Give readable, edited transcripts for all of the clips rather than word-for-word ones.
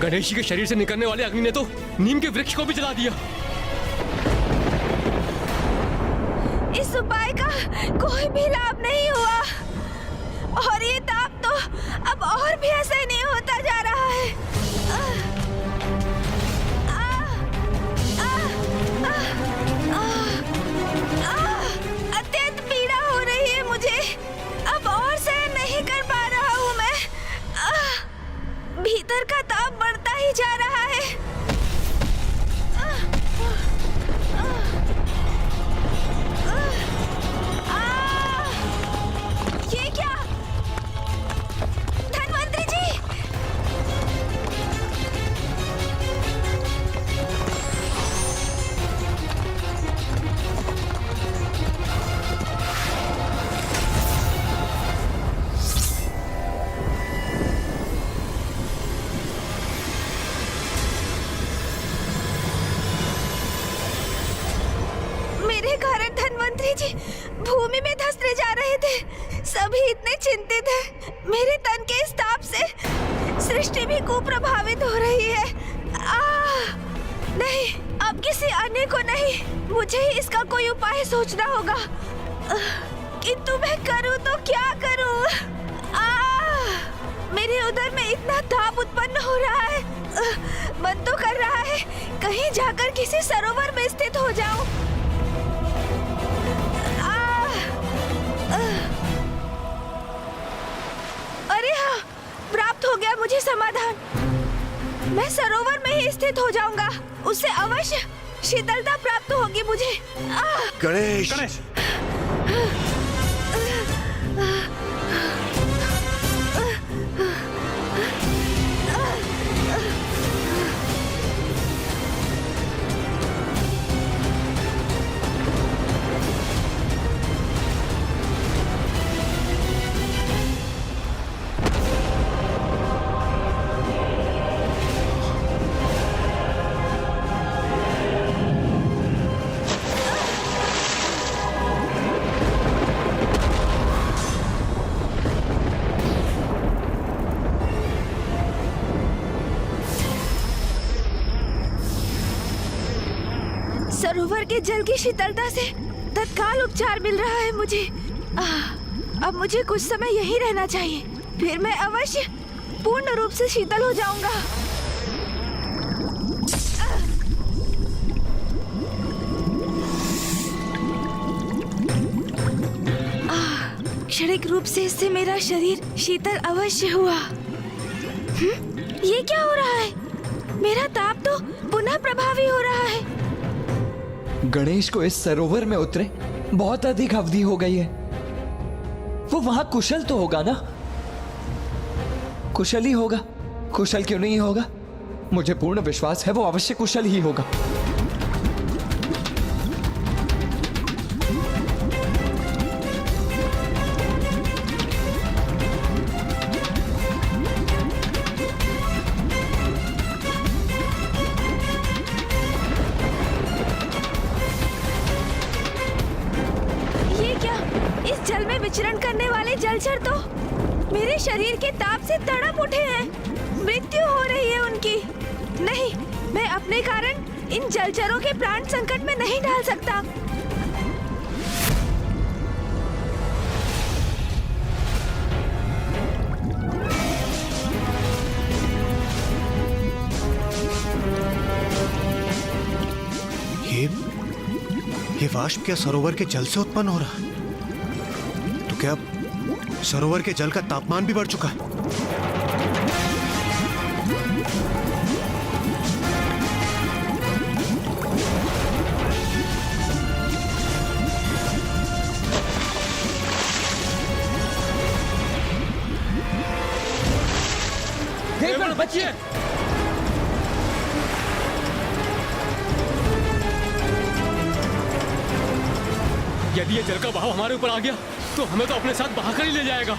गणेश जी के शरीर से निकलने वाले अग्नि ने तो नीम के वृक्ष को भी जला दिया। इस उपाय का कोई भी लाभ नहीं हुआ और ये ताप तो अब और भी ऐसा नहीं होता जा रहा है। अत्यंत पीड़ा हो रही है मुझे, अब और सहन नहीं कर पा रहा हूँ मैं। भीतर का ताप बढ़ता ही जा रहा है। ये क्या? धन्वंतरी जी! मेरे कारण धन्वंतरी जी भूमि में धंसने जा रहे थे। सभी इतने चिंतित हैं। मेरे तन के इस ताप से सृष्टि भी कुप्रभावित हो रही है। नहीं, अब किसी अन्य को नहीं, मुझे ही इसका कोई उपाय सोचना होगा। किंतु मैं करूं तो क्या करूं? मेरे उदर में इतना ताप उत्पन्न हो रहा है। मन तो कर रहा है कहीं जाकर किसी सरोवर में स्थित हो जाऊं। अरे हाँ, प्राप्त हो गया मुझे समाधान। मैं सरोवर में ही स्थित हो जाऊंगा, उससे अवश्य शीतलता प्राप्त होगी मुझे। गणेश, गणेश। सरोवर के जल की शीतलता से तत्काल उपचार मिल रहा है मुझे। अब मुझे कुछ समय यहीं रहना चाहिए, फिर मैं अवश्य पूर्ण रूप से शीतल हो जाऊंगा। क्षणिक रूप से इससे मेरा शरीर शीतल अवश्य हुआ। ये क्या हो रहा है? मेरा ताप तो पुनः प्रभावी हो रहा है। गणेश को इस सरोवर में उतरे बहुत अधिक अवधि हो गई है। वो वहां कुशल तो होगा ना? कुशल ही होगा, कुशल क्यों नहीं होगा? मुझे पूर्ण विश्वास है वो अवश्य कुशल ही होगा। विचरण करने वाले जलचर तो मेरे शरीर के ताप से तड़प उठे हैं। मृत्यु हो रही है उनकी। नहीं, मैं अपने कारण इन जलचरों के प्राण संकट में नहीं डाल सकता। ये वाष्प क्या सरोवर के जल से उत्पन्न हो रहा? तो क्या सरोवर के जल का तापमान भी बढ़ चुका है? देवगण बचिए! यदि ये जल का बहाव हमारे ऊपर आ गया तो हमें तो अपने साथ बहाकर ही ले जाएगा।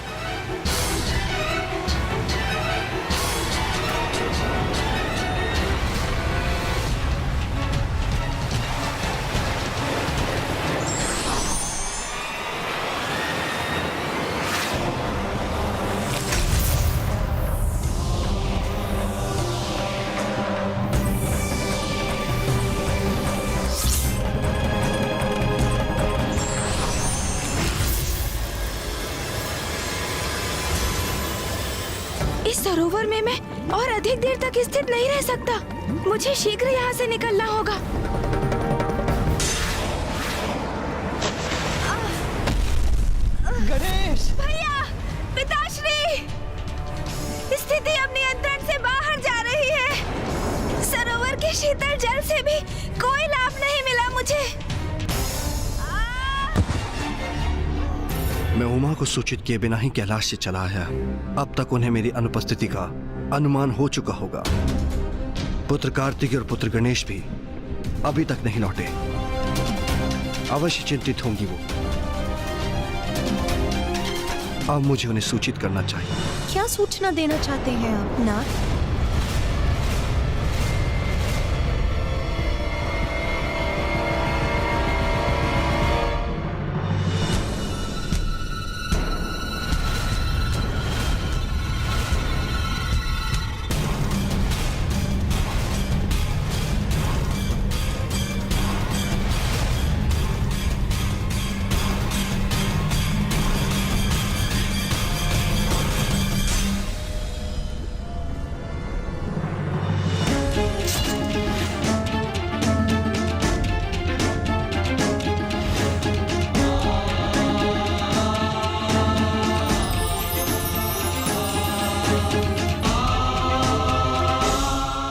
इस सरोवर में मैं और अधिक देर तक स्थित नहीं रह सकता। मुझे शीघ्र यहाँ से निकलना होगा। गणेश! भैया, पिताश्री, स्थिति अब नियंत्रण से बाहर जा रही है। सरोवर के शीतल जल से भी कोई लाभ नहीं मिला मुझे। मैं उमा को सूचित किए बिना ही कैलाश से चला आया। अब तक उन्हें मेरी अनुपस्थिति का अनुमान हो चुका होगा। पुत्र कार्तिक और पुत्र गणेश भी अभी तक नहीं लौटे। अवश्य चिंतित होंगी वो। अब मुझे उन्हें सूचित करना चाहिए। क्या सूचना देना चाहते हैं आप नाथ?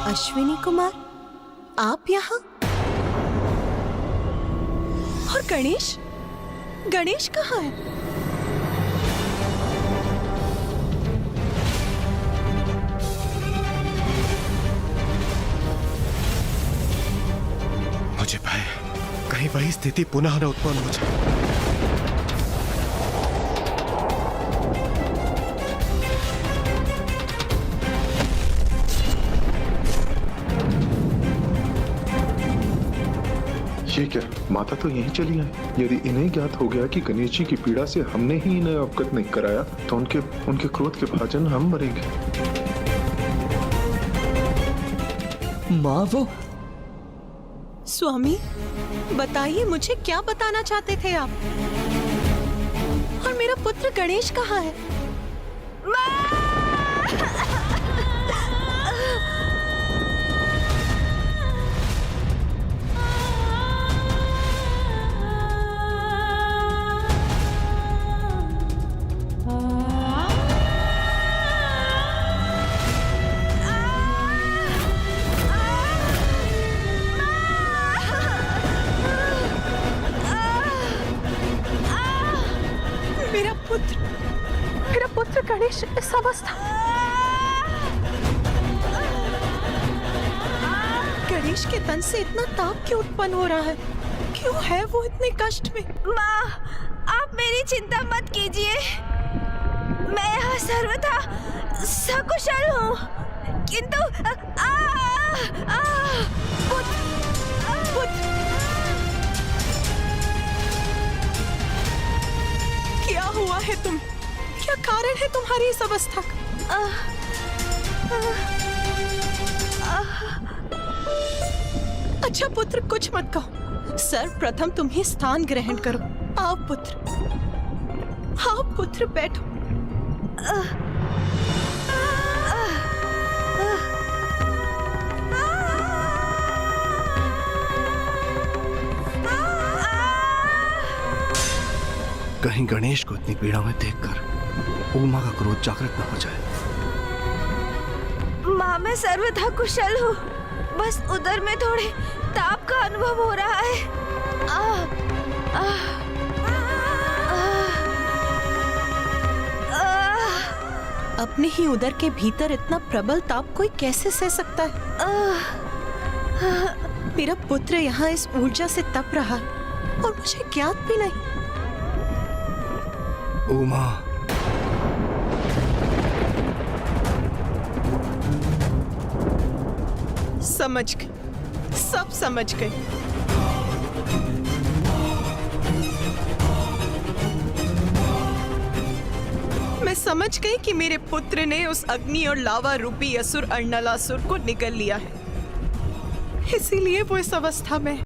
अश्विनी कुमार, आप यहाँ? और गणेश? गणेश कहाँ है? मुझे भय कहीं वही स्थिति पुनः न उत्पन्न हो जाए। ये क्या, माता तो यहीं चली आई। यदि इन्हें ज्ञात हो गया कि गणेश जी की पीड़ा से हमने ही इन्हें अवगत नहीं कराया तो उनके क्रोध के भाजन हम मरेंगे। माँ वो स्वामी, बताइए मुझे क्या बताना चाहते थे आप? और मेरा पुत्र गणेश कहाँ है? मेरा पुत्र गणेश इस अवस्था। गणेश के तन से इतना ताप क्यों उत्पन्न हो रहा है? क्यों है वो इतने कष्ट में? माँ, आप मेरी चिंता मत कीजिए। मैं यहाँ सर्वथा सकुशल हूँ, किंतु क्या हुआ है तुम? क्या कारण है तुम्हारी इस अवस्था का? अच्छा पुत्र, कुछ मत कहो। सर्वप्रथम तुम ही स्थान ग्रहण करो। आओ पुत्र, बैठो। कहीं गणेश को इतनी पीड़ा में देखकर उमा का क्रोध जागृत न हो जाए। माँ, मैं सर्वथा कुशल हूँ, बस उधर में थोड़े ताप का अनुभव हो रहा है। अपने ही उदर के भीतर इतना प्रबल ताप कोई कैसे सह सकता है? मेरा पुत्र यहाँ इस ऊर्जा से तप रहा और मुझे ज्ञात भी नहीं। उमा, समझ गई, सब समझ गई। मैं समझ गई कि मेरे पुत्र ने उस अग्नि और लावा रूपी असुर अर्णलासुर को निगल लिया है, इसीलिए वो इस अवस्था में है।